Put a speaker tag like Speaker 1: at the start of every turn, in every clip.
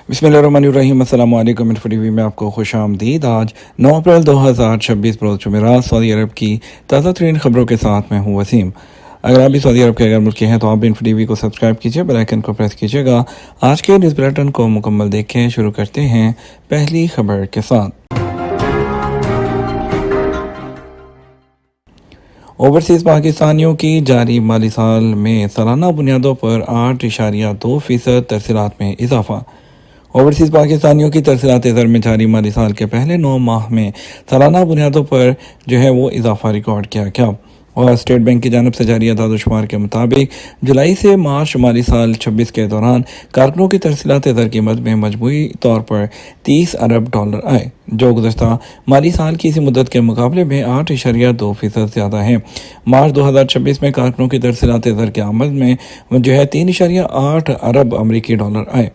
Speaker 1: बिस्मिल्लाहिर्रहमानिर्रहीम। अस्सलाम वालेकुम। टीवी में आपको खुश आमदीद। आज 9 अप्रैल 2026 रोज़ जुमेरात सऊदी अरब की ताज़ा तरीन खबरों के साथ मैं हूँ वसीम। अगर आप भी सऊदी अरब के अगर मुल्क के हैं तो आप भी टीवी को सब्सक्राइब कीजिए, बेल आइकन को प्रेस कीजिएगा। आज के न्यूज़ बुलेटिन को मुकम्मल देखें। शुरू करते हैं पहली खबर के साथ। ओवरसीज़ पाकिस्तानियों की जारी माली साल में सालाना बुनियादों पर 8.2% तरसीलात में इजाफा। ओवरसीज़ पाकिस्तानियों की तरसीलात ज़र में जारी माली साल के पहले 9 माह में सालाना बुनियादों पर वो इजाफा रिकॉर्ड किया गया। और स्टेट बैंक की जानब से जारी अदाद-ओ-शुमार के मुताबिक जुलाई से मार्च माली साल 26 के दौरान कारकुनों की तरसीलात ज़र की मद में मजमूई तौर पर $30 अरब आए, जो गुज़श्ता माली साल की इसी मुद्दत के मुकाबले में 8.2% ज़्यादा है। मार्च 2026 में कारकुनों की तरसीलात ज़र के आमद में 3.8 अरब अमरीकी डॉलर आए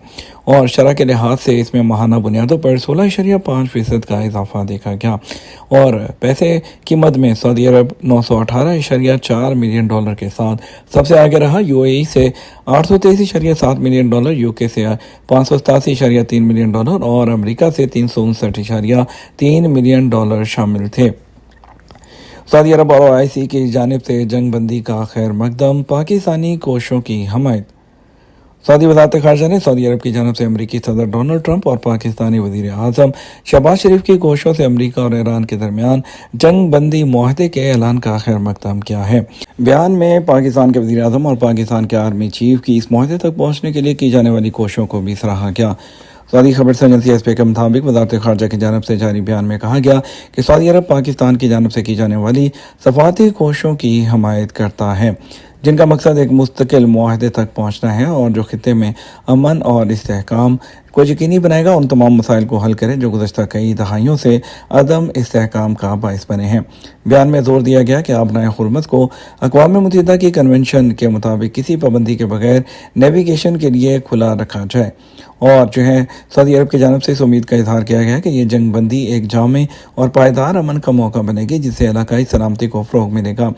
Speaker 1: और शरह के लिहाज से इसमें माहाना बुनियादों पर 16.5% का इजाफा देखा गया। और पैसे की मद में सऊदी अरब 918.4 मिलियन डॉलर के साथ सबसे आगे रहा। यूएई से 823.7 मिलियन डॉलर, यूके से 587.3 मिलियन डॉलर और अमेरिका से 359.3 मिलियन डॉलर शामिल थे। सऊदी अरब और OIC की जानिब से जंग बंदी का खैर मकदम, पाकिस्तानी कोशिशों की हमायत। सऊदी वज़ारत ख़ारजा ने सऊदी अरब की जानिब से अमरीकी सदर डोनाल्ड ट्रंप और पाकिस्तानी वज़ीर आज़म शहबाज शरीफ की कोशिशों से अमरीका और ईरान के दरमियान जंग बंदी मुआहदे के ऐलान का खैर मकदम किया है। बयान में पाकिस्तान के वज़ीर आज़म और पाकिस्तान के आर्मी चीफ की इस मुआहदे तक पहुँचने के लिए की जाने वाली कोशिशों को भी सराहा गया। सऊदी खबर एजेंसी एसपी के मुताबिक वज़ारत ख़ारजा की जानिब से जारी बयान में कहा गया कि सऊदी अरब पाकिस्तान की जानिब से की जाने वाली सफारती कोशिशों की हमायत करता है, जिनका मकसद एक मुस्तकिल मुआहदे तक पहुँचना है और जो खित्ते में अमन और इस्तेहकाम को यकीनी बनाएगा, उन तमाम मसाइल को हल करें जो गुज़श्ता कई दहाइयों से अदम इस्तेहकाम का बाइस बने हैं। बयान में जोर दिया गया कि आबनाए हुर्मत को अक़वाम मुत्तहिदा की कन्वेंशन के मुताबिक किसी पाबंदी के बगैर नेविगेशन के लिए खुला रखा जाए और सऊदी अरब की जानिब से इस उम्मीद का इजहार किया गया कि ये जंग बंदी एक जामे और पायदार अमन का मौका बनेगी, जिससे इलाकाई सलामती को फ़रोग़ मिलेगा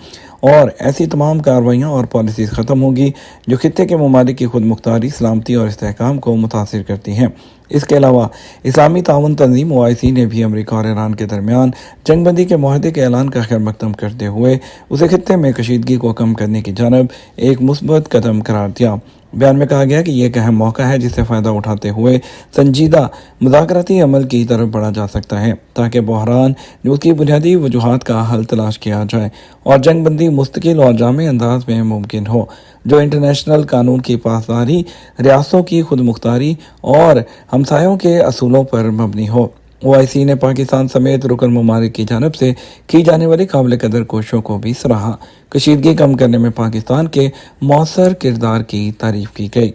Speaker 1: और ऐसी तमाम कार्रवाइयाँ और पॉलिसीज़ ख़त्म होगी जो खित्ते के ममालिक की खुद मुख्तारी, सलामती और इस्तेहकाम को मुतासिर करती हैं। इसके अलावा इस्लामी ताउन तंजीम OIC ने भी अमेरिका और ईरान के दरमियान जंग बंदी के मुआहदे के ऐलान का खैर मकदम करते हुए उसे खित्ते में कशीदगी को कम करने की जानब एक मुस्बत कदम करार दिया। बयान में कहा गया कि यह एक अहम मौका है जिससे फ़ायदा उठाते हुए संजीदा मुज़ाकराती अमल की तरफ बढ़ा जा सकता है, ताकि बहरान उसकी बुनियादी वजूहात का हल तलाश किया जाए और जंग बंदी मुस्तकिल और जामे अंदाज में मुमकिन हो, जो इंटरनेशनल कानून की पासदारी, रियासतों की खुद मुख्तारी और हमसायों के असूलों पर मबनी हो। OIC ने पाकिस्तान समेत रुकन ममालिक की जानिब से की जाने वाली काबिल कदर कोशिशों को भी सराहा। कशीदगी कम करने में पाकिस्तान के मौसर किरदार की तारीफ की गई।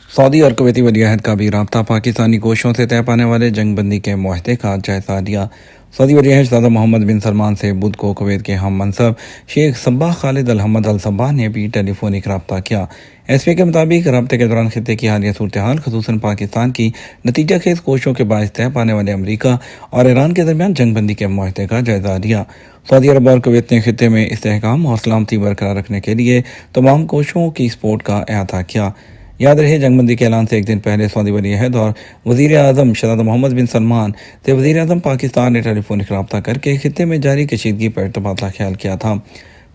Speaker 1: सऊदी और कुवैती वलीअहद का भी राब्ता पाकिस्तानी कोशिशों से तय पाने वाले जंग बंदी के मुआहदे का जायज़ा लिया। सऊदी वज़ीर शहज़ादा मोहम्मद बिन सलमान से बुध को कुवैत के हम मनसब शेख सब्बाह खालिद अल हमद अल सब्बाह ने भी टेलीफोनिक रब्ता किया। एसपी के मुताबिक रब्ते के दौरान खित्ते की हालिया सूरत हाल, ख़ुसूसन पाकिस्तान की नतीजा खेज कोशिशों के बायस तय पाने वाले अमरीका और ईरान के दरमियान जंग बंदी के मुआहदे का जायज़ा लिया। सऊदी अरब और कुवैत ने खित्ते में इस्तेहकाम और सलामती बरकरार रखने के लिए तमाम कोशिशों की सपोर्ट का अहाता किया। याद रहे, जंगबंदी के ऐलान से एक दिन पहले सऊदी वलीअहद और वज़ीर आज़म शहज़ादा मोहम्मद बिन सलमान से वज़ीर आज़म पाकिस्तान ने टेलीफोनिक रब्ता करके खित्ते में जारी कशीदगी पर तबादला ख्याल किया था।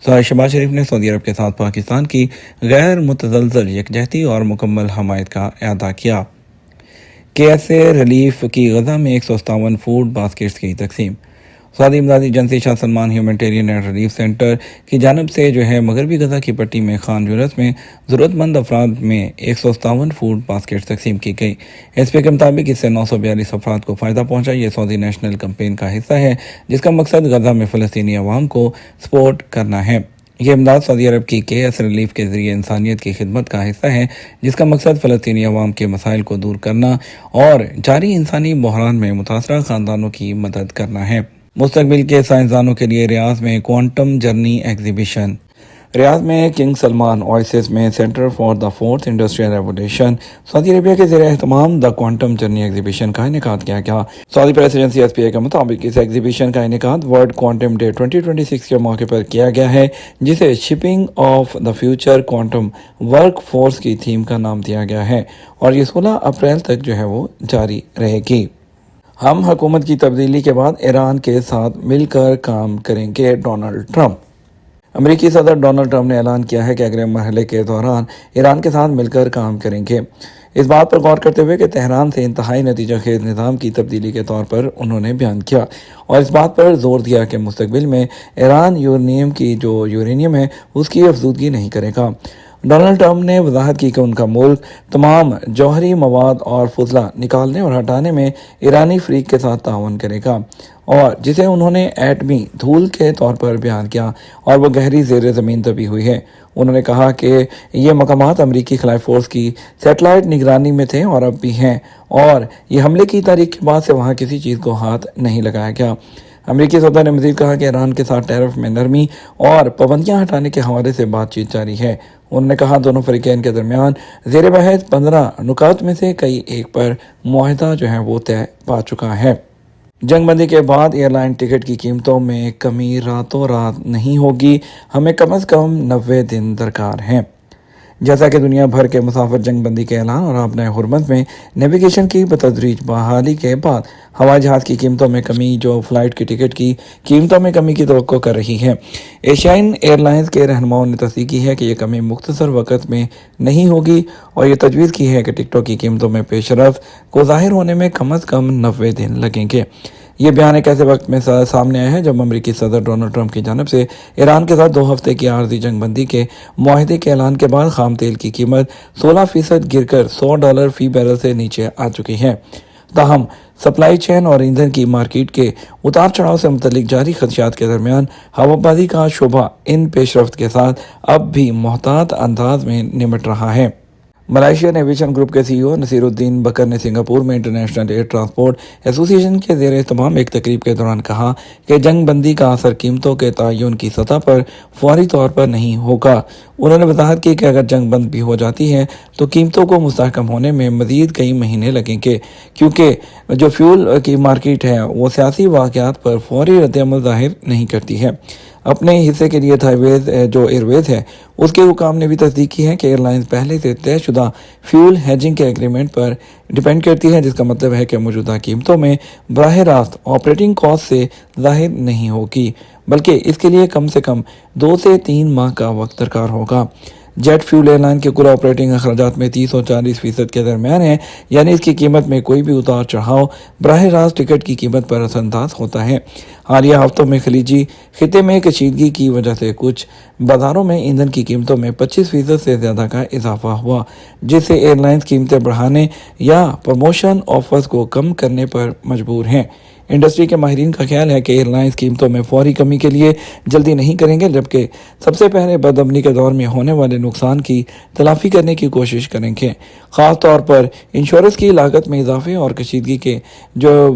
Speaker 1: शहबाज शरीफ ने सऊदी अरब के साथ पाकिस्तान की गैर मुतज़लज़ल यकजहती और मुकम्मल हमायत का अदा किया। KSA रिलीफ की गज़ा में 157 फूड बास्केट्स की तकसीम। सऊदी इमदादी एजेंसी शाह Salman humanitarian and relief centre की जानब से मगरबी गजा की पट्टी में खान यूनिस में ज़रूरतमंद अफराद में 157 फूड बास्केट तकसीम की गई। एसपी के मुताबिक इससे 942 अफराद को फ़ायदा पहुँचा। ये सऊदी नेशनल कैंपेन का हिस्सा है, जिसका मकसद गजा में फ़लस्तीनी अवाम को सपोर्ट करना है। यह इमदाद सऊदी अरब की KS रिलीफ के ज़रिए इंसानियत की खिदमत का हिस्सा है, जिसका मकसद फ़लस्तीनी अवाम के मसाइल को दूर करना और जारी इंसानी बहरान में मुतासरा ख़ानदानों की मदद करना है। मुस्तकबिल के साइंसदानों के लिए रियाज में क्वांटम जर्नी एग्जीबिशन। ریاض میں کنگ سلمان اوائسس میں centre for the fourth industrial revolution Saudi Arabia کے زیر اہتمام دا کوانٹم جرنی ایگزیبیشن کا انعقاد کیا گیا۔ سعودی پریس ایجنسی SPA کے مطابق اس ایگزیبیشن کا انعقاد ورلڈ کوانٹم ڈے 2026 کے موقع پر کیا گیا ہے، جسے shipping of the future quantum work force کی تھیم کا نام دیا گیا ہے، اور یہ 16 اپریل تک جو ہے وہ جاری رہے گی۔ ہم حکومت کی تبدیلی کے بعد ایران کے ساتھ مل کر کام کریں گے: ڈونلڈ ٹرمپ۔ امریکی صدر ڈونلڈ ٹرمپ نے اعلان کیا ہے کہ اگلے مرحلے کے دوران ایران کے ساتھ مل کر کام کریں گے، اس بات پر غور کرتے ہوئے کہ تہران سے انتہائی نتیجہ خیز نظام کی تبدیلی کے طور پر انہوں نے بیان کیا، اور اس بات پر زور دیا کہ مستقبل میں ایران یورینیم ہے اس کی افزودگی نہیں کرے گا۔ ڈونلڈ ٹرمپ نے وضاحت کی کہ ان کا ملک تمام جوہری مواد اور فضلہ نکالنے اور ہٹانے میں ایرانی فریق کے ساتھ تعاون کرے گا، اور جسے انہوں نے ایٹمی دھول کے طور پر بیان کیا، اور وہ گہری زیر زمین دبی ہوئی ہے۔ انہوں نے کہا کہ یہ مقامات امریکی خلائی فورس کی سیٹلائٹ نگرانی میں تھے اور اب بھی ہیں، اور یہ حملے کی تاریخ کے بعد سے وہاں کسی چیز کو ہاتھ نہیں لگایا گیا۔ امریکی صدر نے مزید کہا کہ ایران کے ساتھ ٹیرف میں نرمی اور پابندیاں ہٹانے کے حوالے سے بات چیت جاری ہے۔ انہوں نے کہا دونوں فریقین کے درمیان زیر بحث 15 نکات میں سے کئی ایک پر معاہدہ جو ہے وہ طے پا چکا ہے۔ جنگ بندی کے بعد ایئر لائن ٹکٹ کی قیمتوں میں کمی راتوں رات نہیں ہوگی، ہمیں کم از کم 90 دن درکار ہیں۔ جیسا کہ دنیا بھر کے مسافر جنگ بندی کے اعلان اور آبنۂ حرمت میں نیویگیشن کی بتدریج بحالی کے بعد ہوائی جہاز کی قیمتوں میں کمی جو فلائٹ کی ٹکٹ کی قیمتوں میں کمی کی توقع کر رہی ہے، ایشین ایئر لائنز کے رہنماؤں نے تصدیق کی ہے کہ یہ کمی مختصر وقت میں نہیں ہوگی، اور یہ تجویز کی ہے کہ ٹکٹوں کی قیمتوں میں پیش رفت کو ظاہر ہونے میں کم از کم 90 دن لگیں گے۔ یہ بیان ایک ایسے وقت میں سامنے آیا ہے جب امریکی صدر ڈونلڈ ٹرمپ کی جانب سے ایران کے ساتھ 2 ہفتے کی عارضی جنگ بندی کے معاہدے کے اعلان کے بعد خام تیل کی قیمت 16% گر کر $100 فی بیرل سے نیچے آ چکی ہے۔ تاہم سپلائی چین اور ایندھن کی مارکیٹ کے اتار چڑھاؤ سے متعلق جاری خدشات کے درمیان ہوابازی کا شعبہ ان پیش رفت کے ساتھ اب بھی محتاط انداز میں نمٹ رہا ہے۔ ملائیشین ایویشن گروپ کے CEO نصیر الدین بکر نے سنگاپور میں انٹرنیشنل ایئر ٹرانسپورٹ ایسوسی ایشن کے زیر اہتمام ایک تقریب کے دوران کہا کہ جنگ بندی کا اثر قیمتوں کے تعین کی سطح پر فوری طور پر نہیں ہوگا۔ انہوں نے وضاحت کی کہ اگر جنگ بند بھی ہو جاتی ہے تو قیمتوں کو مستحکم ہونے میں مزید کئی مہینے لگیں گے، کیونکہ جو فیول کی مارکیٹ ہے وہ سیاسی واقعات پر فوری رد عمل ظاہر نہیں کرتی ہے۔ اپنے حصے کے لیے ایئر ویز ہے، اس کے حکام نے بھی تصدیق کی ہے کہ ایئر لائنز پہلے سے طے شدہ فیول ہیجنگ کے ایگریمنٹ پر ڈیپینڈ کرتی ہے، جس کا مطلب ہے کہ موجودہ قیمتوں میں براہ راست آپریٹنگ کاسٹ سے ظاہر نہیں ہوگی، بلکہ اس کے لیے کم سے کم 2 سے 3 ماہ کا وقت درکار ہوگا۔ جیٹ فیول ایئر لائن کے کل آپریٹنگ اخراجات میں 30 اور 40% کے درمیان ہیں، یعنی اس کی قیمت میں کوئی بھی اتار چڑھاؤ براہ راست ٹکٹ کی قیمت پر اثر انداز ہوتا ہے۔ حالیہ ہفتوں میں خلیجی خطے میں کشیدگی کی وجہ سے کچھ بازاروں میں ایندھن کی قیمتوں میں 25% سے زیادہ کا اضافہ ہوا، جس سے ایئر لائنز قیمتیں بڑھانے یا پروموشن آفرز کو کم کرنے پر مجبور ہیں۔ انڈسٹری کے ماہرین کا خیال ہے کہ ایئر لائنز قیمتوں میں فوری کمی کے لیے جلدی نہیں کریں گے، جبکہ سب سے پہلے بدامنی کے دور میں ہونے والے نقصان کی تلافی کرنے کی کوشش کریں گے، خاص طور پر انشورنس کی لاگت میں اضافے اور کشیدگی کے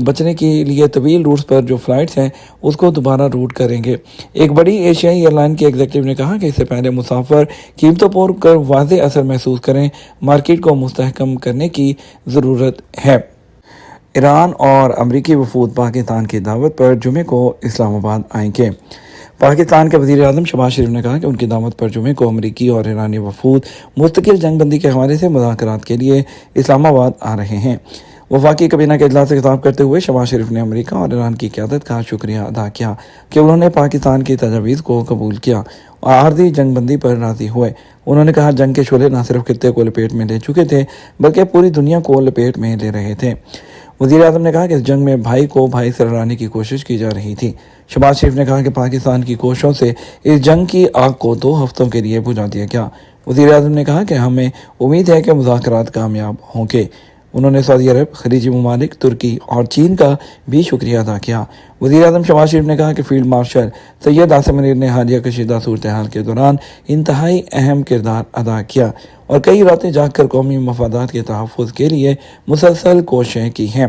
Speaker 1: بچنے کے لیے طویل روٹس پر جو فلائٹس ہیں اس کو دوبارہ روٹ کریں گے۔ ایک بڑی ایشیائی ایئر لائن کے ایگزیکٹو نے کہا کہ اس سے پہلے مسافر قیمتوں پر واضح اثر محسوس کریں، مارکیٹ کو مستحکم کرنے کی ضرورت ہے۔ ایران اور امریکی وفود پاکستان کی دعوت پر جمعے کو اسلام آباد آئیں گے۔ پاکستان کے وزیر اعظم شہباز شریف نے کہا کہ ان کی دعوت پر جمعے کو امریکی اور ایرانی وفود مستقل جنگ بندی کے حوالے سے مذاکرات کے لیے اسلام آباد آ رہے ہیں۔ وفاقی کابینہ کے اجلاس سے خطاب کرتے ہوئے شہباز شریف نے امریکہ اور ایران کی قیادت کا شکریہ ادا کیا کہ انہوں نے پاکستان کی تجاویز کو قبول کیا اور عارضی جنگ بندی پر راضی ہوئے۔ انہوں نے کہا جنگ کے شعلے نہ صرف خطے کو لپیٹ میں لے چکے تھے بلکہ پوری دنیا کو لپیٹ میں لے رہے تھے۔ وزیر اعظم نے کہا کہ اس جنگ میں بھائی کو بھائی سے لڑانے کی کوشش کی جا رہی تھی۔ شہباز شریف نے کہا کہ پاکستان کی کوششوں سے اس جنگ کی آگ کو 2 ہفتوں کے لیے بجھا دیا گیا۔ وزیر اعظم نے کہا کہ ہمیں امید ہے کہ مذاکرات کامیاب ہوں گے۔ انہوں نے سعودی عرب، خلیجی ممالک، ترکی اور چین کا بھی شکریہ ادا کیا۔ وزیر اعظم شہباز شریف نے کہا کہ فیلڈ مارشل سید عاصم منیر نے حالیہ کشیدہ صورتحال کے دوران انتہائی اہم کردار ادا کیا اور کئی راتیں جاگ کر قومی مفادات کے تحفظ کے لیے مسلسل کوششیں کی ہیں۔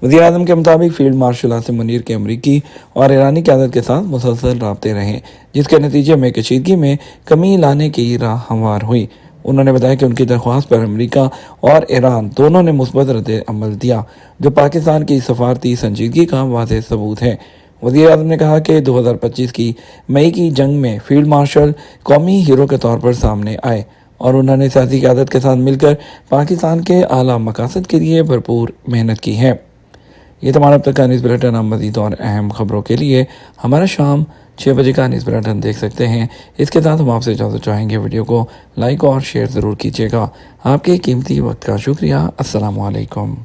Speaker 1: वज़ीर-ए-आज़म के मुताबिक फील्ड मार्शल आसिम मुनीर के अमरीकी और ईरानी क़यादत के साथ मुसलसल राब्ते रहे, जिसके नतीजे में कशीदगी में कमी लाने की राह हमवार हुई। उन्होंने बताया कि उनकी दरख्वास्त पर अमेरिका और ईरान दोनों ने मुस्बत रद्द-ए-अमल दिया, जो पाकिस्तान की सफारती संजीदगी का वाज़ेह सबूत है। वज़ीर-ए-आज़म ने कहा कि 2025 की मई की जंग में फील्ड मार्शल कौमी हीरो के तौर पर सामने आए और उन्होंने सियासी क़यादत के साथ मिलकर पाकिस्तान के आला मकासद के लिए भरपूर मेहनत की है। ये तमाम अब तक का न्यूज़ बुलेटिन। आप मज़ीद और अहम खबरों के लिए हमारा शाम 6 बजे का न्यूज़ बुलेटिन देख सकते हैं। इसके साथ हम आपसे इजाज़त चाहेंगे। वीडियो को लाइक और शेयर ज़रूर कीजिएगा। आपके कीमती वक्त का शुक्रिया। अस्सलामु अलैकुम।